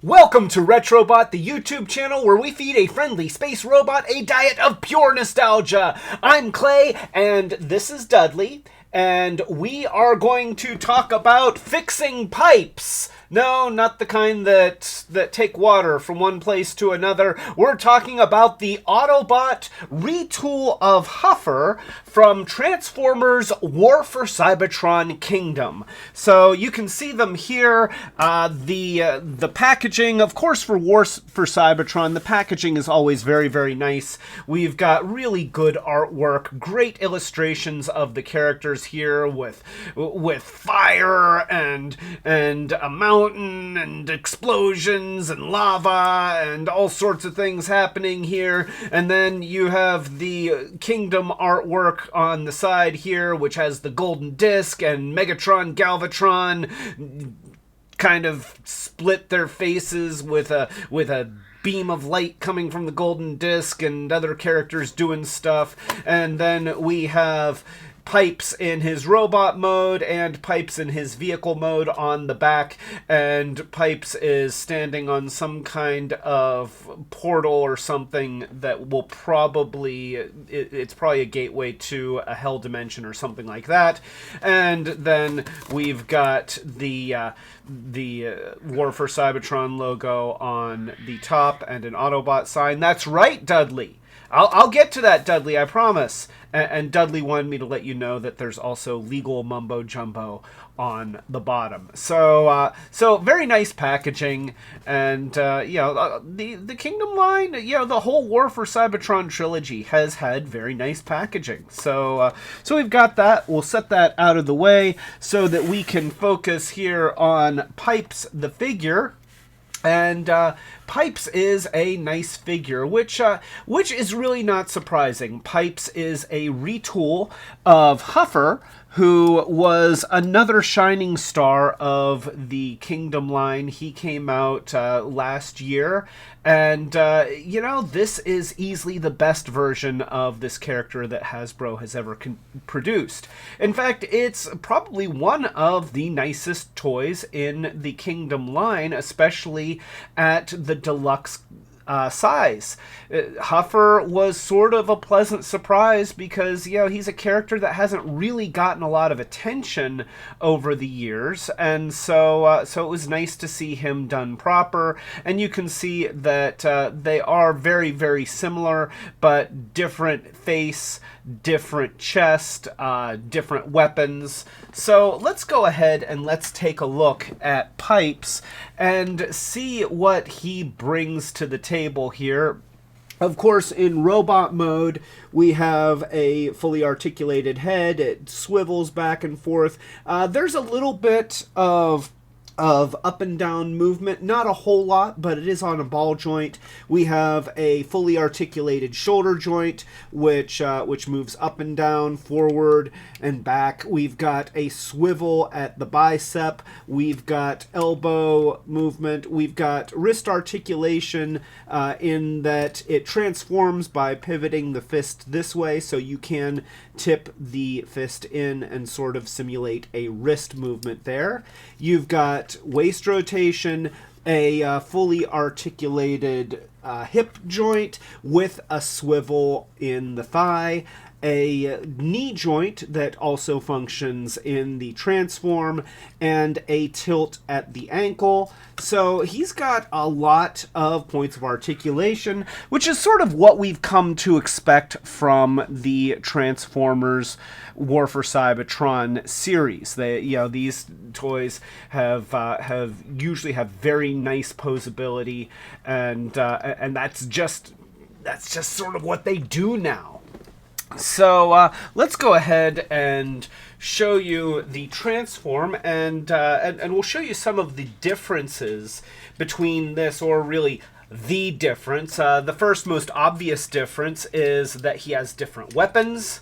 Welcome to Retrobot, the YouTube channel where we feed a friendly space robot a diet of pure nostalgia. I'm Clay, and this is Dudley, and we are going to talk about fixing pipes. No, not the kind that take water from one place to another. We're talking about the Autobot retool of Huffer from Transformers WFC Kingdom. So you can see them here. The packaging, of course, for Cybertron, the packaging is always very, very nice. We've got really good artwork, great illustrations of the characters here with fire and a mountain and explosions and lava and all sorts of things happening here. And then you have the Kingdom artwork on the side here, which has the golden disc and Megatron, Galvatron kind of split their faces with a beam of light coming from the golden disc, and other characters doing stuff. And then we have Pipes in his robot mode and Pipes in his vehicle mode on the back, and Pipes is standing on some kind of portal or something that will probably, it's probably a gateway to a hell dimension or something like that. And then we've got the War for Cybertron logo on the top and an Autobot sign. That's right, Dudley. I'll get to that, Dudley, I promise. And Dudley wanted me to let you know that there's also legal mumbo jumbo on the bottom. So very nice packaging, and the Kingdom line, the whole War for Cybertron trilogy has had very nice packaging. So we've got that. We'll set that out of the way so that we can focus here on Pipes the figure. And Pipes is a nice figure, which is really not surprising. Pipes is a retool of Huffer, who was another shining star of the Kingdom line. He came out last year, and this is easily the best version of this character that Hasbro has ever produced. In fact, it's probably one of the nicest toys in the Kingdom line, especially at the deluxe size. Huffer was sort of a pleasant surprise because, he's a character that hasn't really gotten a lot of attention over the years, and so it was nice to see him done proper. And you can see that they are very, very similar, but different face, different chest, different weapons. So let's go ahead and let's take a look at Pipes and see what he brings to the table here. Of course, in robot mode, we have a fully articulated head. It swivels back and forth. There's a little bit of up and down movement, not a whole lot, but it is on a ball joint. We have a fully articulated shoulder joint, which moves up and down, forward and back. We've got a swivel at the bicep. We've got elbow movement. We've got wrist articulation in that it transforms by pivoting the fist this way, so you can tip the fist in and sort of simulate a wrist movement there. You've got waist rotation, a fully articulated hip joint with a swivel in the thigh, a knee joint that also functions in the transform, and a tilt at the ankle. So he's got a lot of points of articulation, which is sort of what we've come to expect from the Transformers War for Cybertron series. These toys have usually have very nice posability, and that's just sort of what they do now. So let's go ahead and show you the transform, and we'll show you some of the differences between this, or really the difference. The first most obvious difference is that he has different weapons.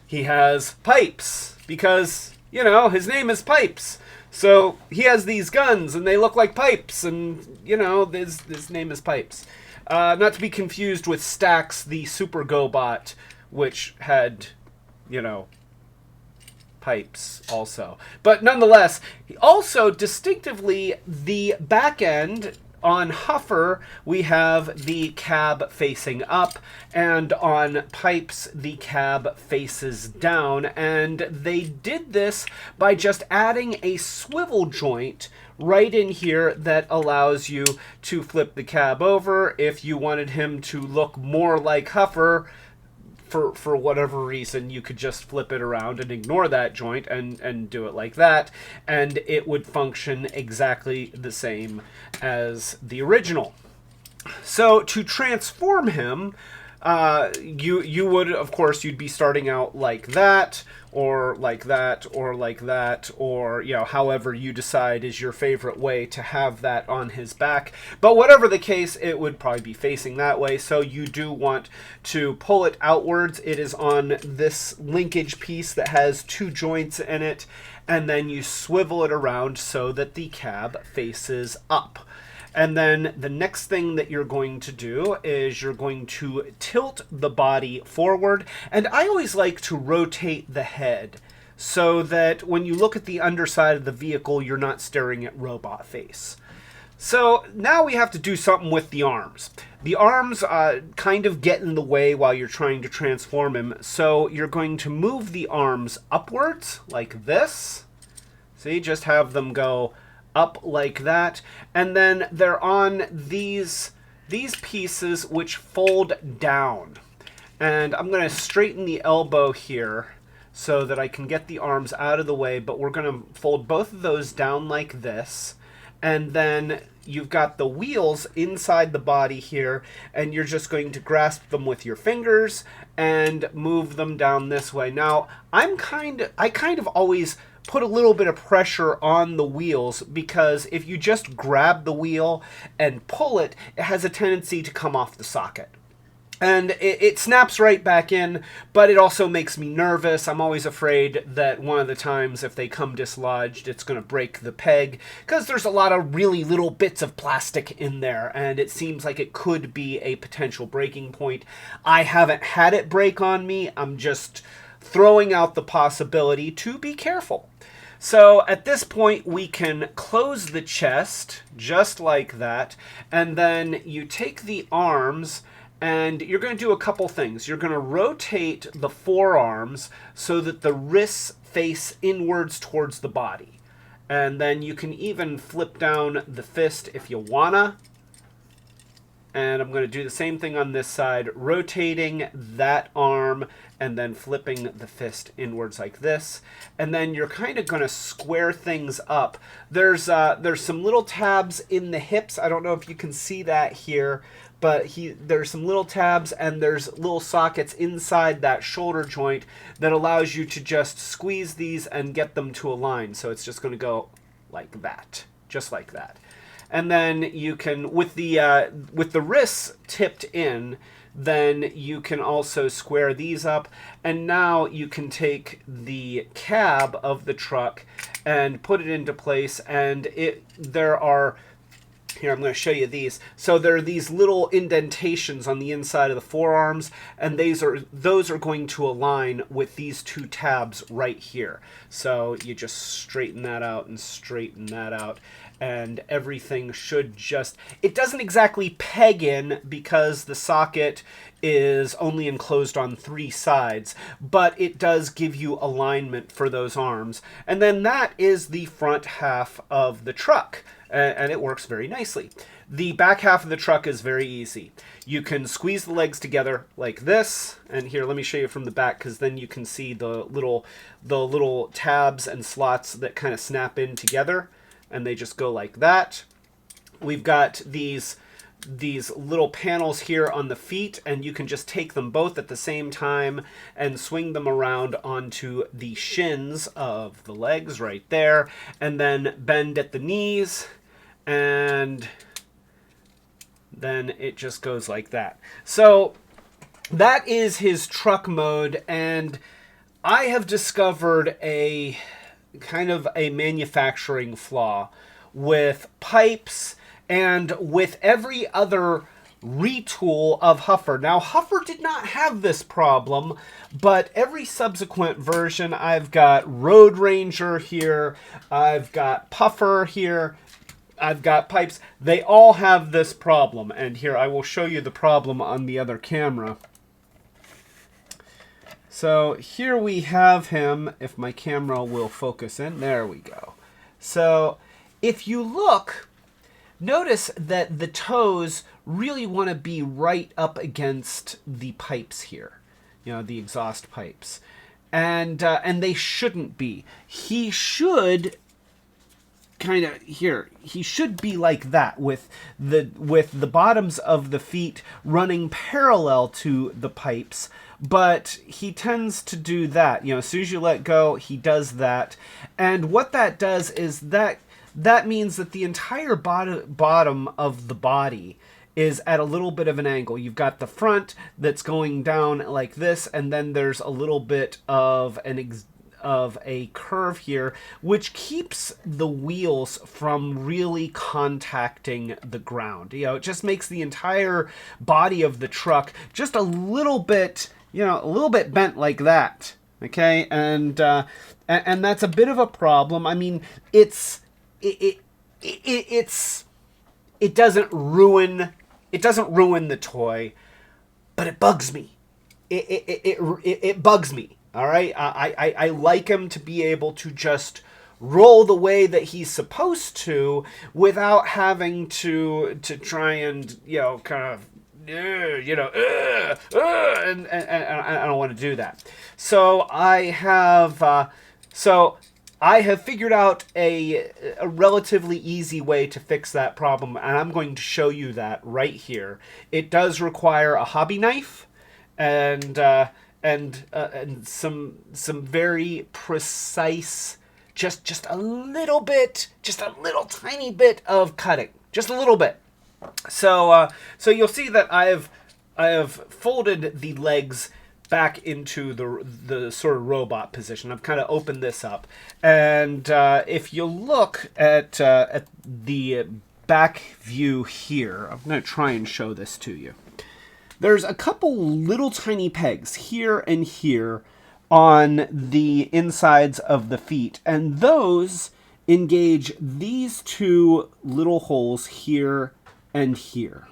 He has pipes because, his name is Pipes. So he has these guns and they look like pipes, and, his name is Pipes. Not to be confused with Stax, the Super Gobot, which had, pipes also. But nonetheless, also distinctively, the back end On Huffer, we have the cab facing up, and on Pipes, the cab faces down. And they did this by just adding a swivel joint right in here that allows you to flip the cab over. If you wanted him to look more like Huffer, for whatever reason, you could just flip it around and ignore that joint and do it like that, and it would function exactly the same as the original. So to transform him, you would, of course, you'd be starting out like that, or like that, or like that, or, you know, however you decide is your favorite way to have that on his back. But whatever the case, it would probably be facing that way. So you do want to pull it outwards. It is on this linkage piece that has two joints in it, and then you swivel it around so that the cab faces up. And then the next thing that you're going to do is you're going to tilt the body forward. And I always like to rotate the head so that when you look at the underside of the vehicle, you're not staring at robot face. So now we have to do something with the arms. The arms kind of get in the way while you're trying to transform him. So you're going to move the arms upwards like this. See, just have them go up like that, and then they're on these pieces which fold down. And I'm going to straighten the elbow here so that I can get the arms out of the way, but we're going to fold both of those down like this. And then you've got the wheels inside the body here, and you're just going to grasp them with your fingers and move them down this way. Now, I kind of always put a little bit of pressure on the wheels, because if you just grab the wheel and pull it, it has a tendency to come off the socket. And it snaps right back in, but it also makes me nervous. I'm always afraid that one of the times if they come dislodged, it's going to break the peg, because there's a lot of really little bits of plastic in there, and it seems like it could be a potential breaking point. I haven't had it break on me. I'm just throwing out the possibility to be careful. So at this point, we can close the chest just like that, and then you take the arms and you're going to do a couple things. You're going to rotate the forearms so that the wrists face inwards towards the body. And then you can even flip down the fist if you wanna. And I'm going to do the same thing on this side, rotating that arm and then flipping the fist inwards like this. And then you're kind of going to square things up. There's some little tabs in the hips. I don't know if you can see that here, but there's some little tabs, and there's little sockets inside that shoulder joint that allows you to just squeeze these and get them to align. So it's just going to go like that, just like that. And then you can, with the wrists tipped in, then you can also square these up. And now you can take the cab of the truck and put it into place. And there are, here, I'm going to show you these. So there are these little indentations on the inside of the forearms, and those are going to align with these two tabs right here. So you just straighten that out and straighten that out, and everything should just, it doesn't exactly peg in because the socket is only enclosed on 3 sides, but it does give you alignment for those arms. And then that is the front half of the truck, and it works very nicely. The back half of the truck is very easy. You can squeeze the legs together like this, and here, let me show you from the back, because then you can see the little tabs and slots that kind of snap in together, and they just go like that. We've got these little panels here on the feet, and you can just take them both at the same time and swing them around onto the shins of the legs right there, and then bend at the knees, and then it just goes like that. So that is his truck mode, and I have discovered a kind of a manufacturing flaw with Pipes and with every other retool of Huffer. Now, Huffer did not have this problem, but every subsequent version, I've got Road Ranger here, I've got Puffer here, I've got pipes. They all have this problem. And here, I will show you the problem on the other camera. So here we have him, if my camera will focus in. There we go. So if you look, notice that the toes really want to be right up against the pipes here. You know, the exhaust pipes. And they shouldn't be. He should kind of here. He should be like that with the bottoms of the feet running parallel to the pipes. But he tends to do that. You know, as soon as you let go, he does that. And what that does is that means that the entire bottom of the body is at a little bit of an angle. You've got the front that's going down like this, and then there's a little bit of a curve here, which keeps the wheels from really contacting the ground. You know, it just makes the entire body of the truck just a little bit, you know, a little bit bent like that. Okay, and that's a bit of a problem. I mean, it doesn't ruin the toy, but it bugs me. It bugs me. All right, I like him to be able to just roll the way that he's supposed to without having to try and, you know, kind of, you know, and I don't want to do that. So I have figured out a relatively easy way to fix that problem, and I'm going to show you that right here. It does require a hobby knife and some very precise, just a little tiny bit of cutting, just a little bit. So you'll see that I have folded the legs back into the sort of robot position. I've kind of opened this up, and if you look at the back view here, I'm going to try and show this to you. There's a couple little tiny pegs here and here on the insides of the feet, and those engage these two little holes here and here.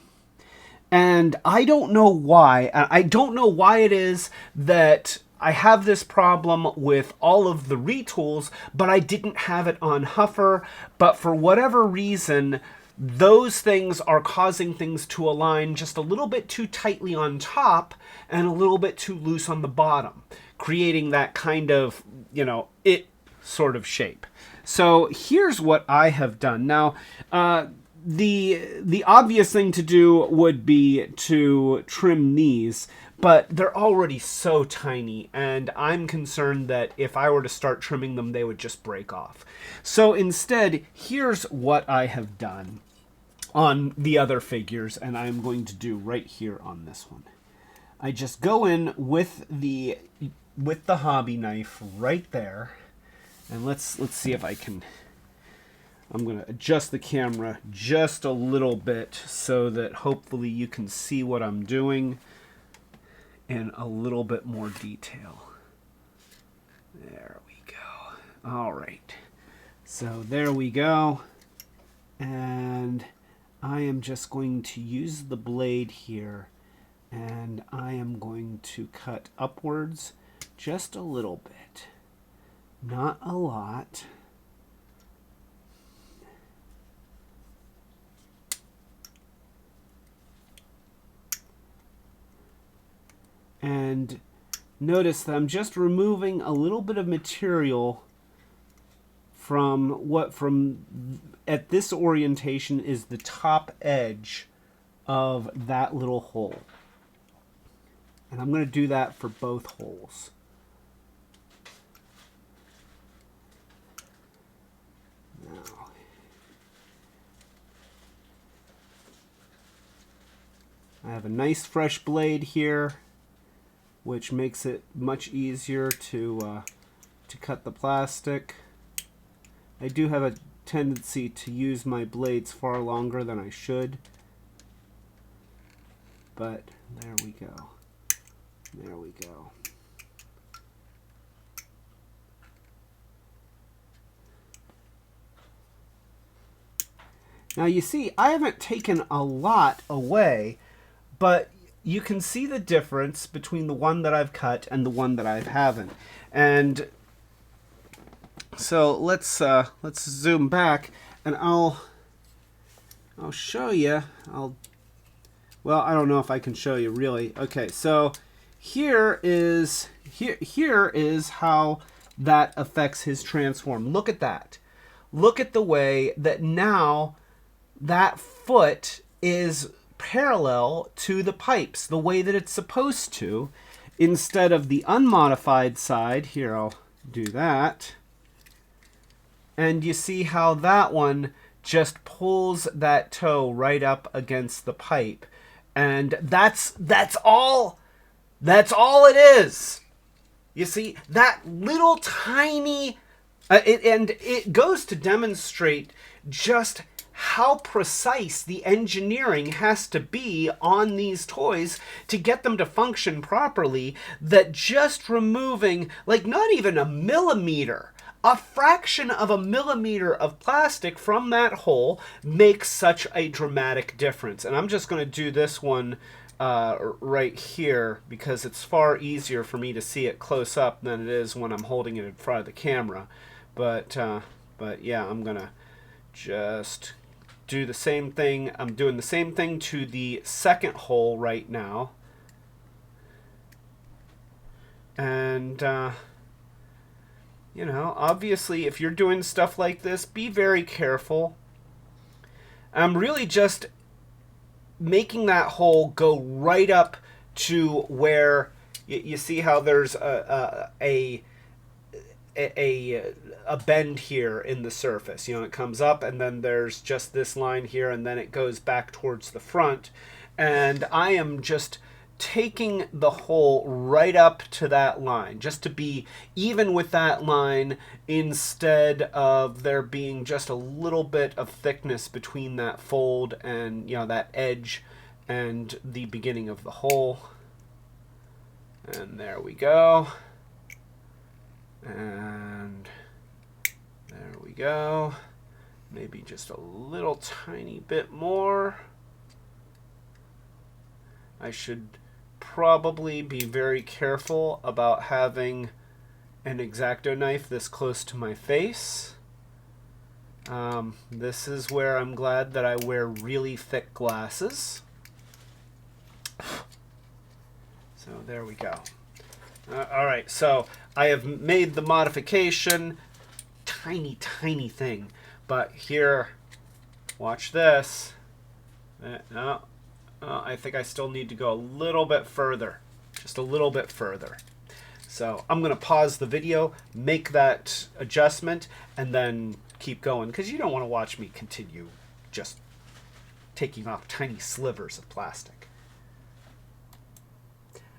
And I don't know why. I don't know why it is that I have this problem with all of the retools, but I didn't have it on Huffer. But for whatever reason, those things are causing things to align just a little bit too tightly on top and a little bit too loose on the bottom, creating that kind of, you know, it sort of shape. So here's what I have done. Now, the obvious thing to do would be to trim these, but they're already so tiny, and I'm concerned that if I were to start trimming them, they would just break off. So instead, here's what I have done on the other figures, and I'm going to do right here on this one. I just go in with the hobby knife right there, and let's see if I can. I'm going to adjust the camera just a little bit so that hopefully you can see what I'm doing in a little bit more detail. There we go. All right. So there we go. And I am just going to use the blade here, and I am going to cut upwards just a little bit. Not a lot. And notice that I'm just removing a little bit of material from at this orientation is the top edge of that little hole. And I'm going to do that for both holes. Now, I have a nice fresh blade here, which makes it much easier to cut the plastic. I do have a tendency to use my blades far longer than I should, but there we go. There we go. Now you see, I haven't taken a lot away, but you can see the difference between the one that I've cut and the one that I haven't. And so let's zoom back, and I'll show you. Well, I don't know if I can show you really. Okay, so here is how that affects his transform. Look at that. Look at the way that now that foot is parallel to the pipes, the way that it's supposed to, instead of the unmodified side. Here, I'll do that. And you see how that one just pulls that toe right up against the pipe. And that's all it is. You see, that little tiny, it goes to demonstrate just how precise the engineering has to be on these toys to get them to function properly, that just removing, like, not even a millimeter, a fraction of a millimeter of plastic from that hole makes such a dramatic difference. And I'm just going to do this one right here because it's far easier for me to see it close up than it is when I'm holding it in front of the camera. But yeah, I'm going to just do the same thing. I'm doing the same thing to the second hole right now. And you know, obviously, if you're doing stuff like this, be very careful. I'm really just making that hole go right up to where you see how there's a bend here in the surface. You know, it comes up, and then there's just this line here, and then it goes back towards the front. And I am just taking the hole right up to that line, just to be even with that line, instead of there being just a little bit of thickness between that fold and, you know, that edge and the beginning of the hole. And there we go. And there we go. Maybe just a little tiny bit more. I should probably be very careful about having an X-Acto knife this close to my face. This is where I'm glad that I wear really thick glasses. So there we go. Alright, so I have made the modification. Tiny, tiny thing. But here, watch this. No. I think I still need to go a little bit further. Just a little bit further. So I'm going to pause the video, make that adjustment, and then keep going. Because you don't want to watch me continue just taking off tiny slivers of plastic.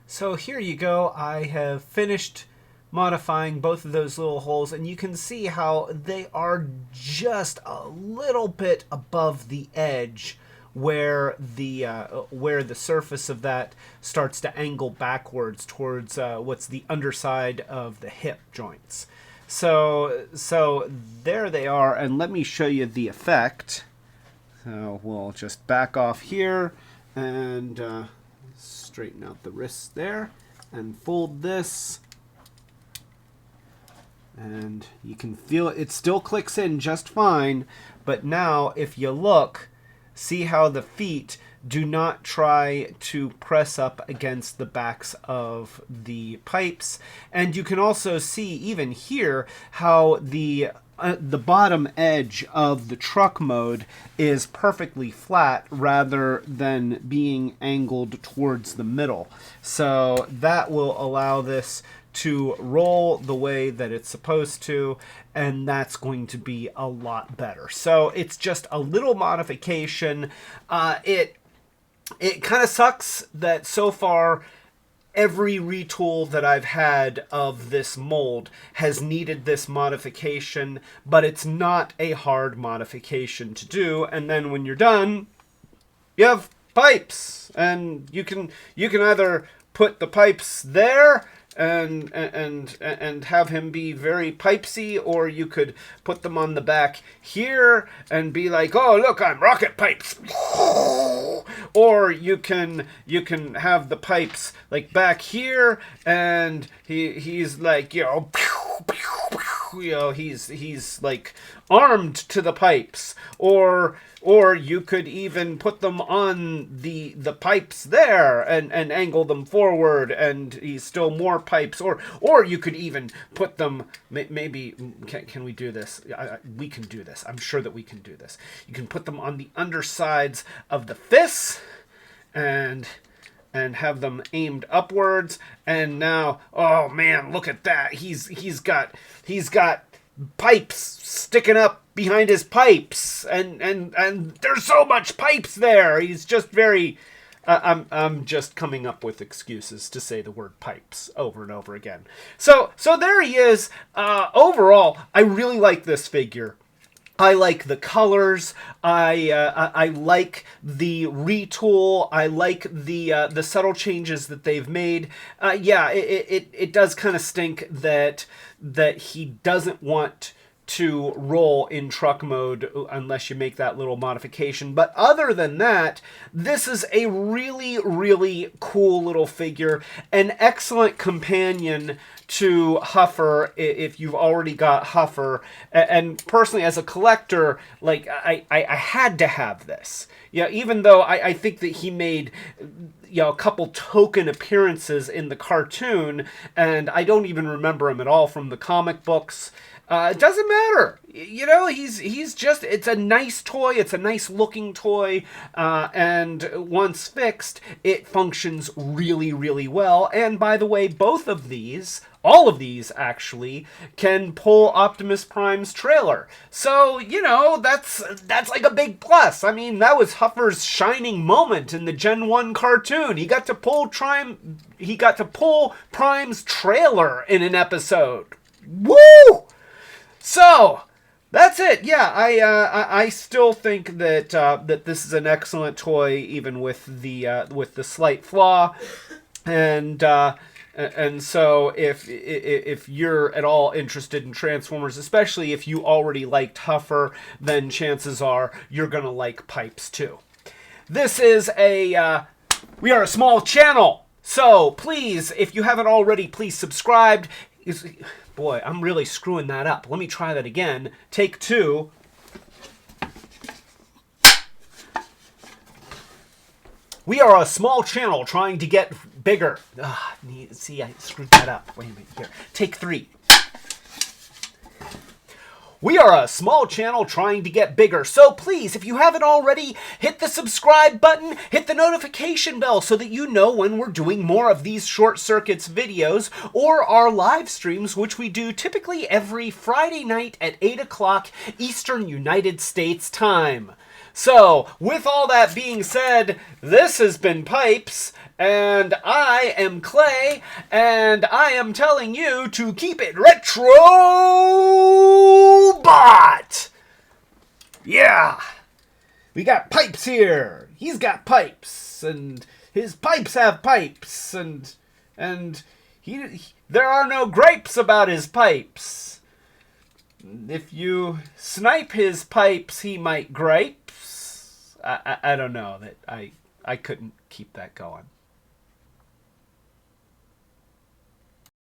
So here you go. I have finished modifying both of those little holes. And you can see how they are just a little bit above the edge, where the surface of that starts to angle backwards towards what's the underside of the hip joints. So there they are, and let me show you the effect. So we'll just back off here and straighten out the wrists there and fold this. And you can feel it still clicks in just fine, but now if you look, see how the feet do not try to press up against the backs of the pipes. And you can also see even here how the bottom edge of the truck mode is perfectly flat rather than being angled towards the middle. So that will allow this to roll the way that it's supposed to, and that's going to be a lot better. So it's just a little modification. It kind of sucks that so far every retool that I've had of this mold has needed this modification, but it's not a hard modification to do. And then when you're done, you have pipes, and you can either put the pipes there and have him be very pipesy, or you could put them on the back here and be like, oh look, I'm rocket pipes. Or you can have the pipes like back here, and he's like, he's like armed to the pipes, or you could even put them on the pipes there and angle them forward, and he's still more pipes, or you could even put them, maybe, can we do this? We can do this. I'm sure that we can do this. You can put them on the undersides of the fists and have them aimed upwards. And now, oh man, look at that. He's got pipes sticking up behind his pipes, and there's so much pipes there. He's just very I'm just coming up with excuses to say the word pipes over and over again. So there he is. Overall, I really like this figure. I like the colors. I like the retool. I like the subtle changes that they've made. Yeah, it does kind of stink that he doesn't want to roll in truck mode unless you make that little modification. But other than that, this is a really, really cool little figure. An excellent companion to Huffer if you've already got Huffer. And personally, as a collector, like I had to have this. Yeah, even though I think that he made a couple token appearances in the cartoon, and I don't even remember him at all from the comic books. It doesn't matter. He's just, it's a nice toy. It's a nice looking toy. And once fixed, it functions really, really well. And by the way, all of these actually can pull Optimus Prime's trailer. So, that's like a big plus. I mean, that was Huffer's shining moment in the Gen 1 cartoon. He got to pull Prime's trailer in an episode. Woo! So, that's it. Yeah, I still think that that this is an excellent toy, even with the slight flaw, and so if you're at all interested in Transformers, especially if you already liked Huffer, then chances are you're gonna like Pipes too. This is we are a small channel, so please, if you haven't already, please subscribe. Boy, I'm really screwing that up. Let me try that again. Take two. We are a small channel trying to get bigger. See, I screwed that up. Wait a minute. Here. Take three. We are a small channel trying to get bigger, so please, if you haven't already, hit the subscribe button, hit the notification bell so that you know when we're doing more of these Short Circuits videos or our live streams, which we do typically every Friday night at 8 o'clock Eastern United States time. So, with all that being said, this has been Pipes, and I am Clay, and I am telling you to keep it Retrobot! Yeah! We got Pipes here! He's got pipes, and his pipes have pipes, and there are no gripes about his pipes. If you snipe his pipes, he might gripe. I don't know. I couldn't keep that going.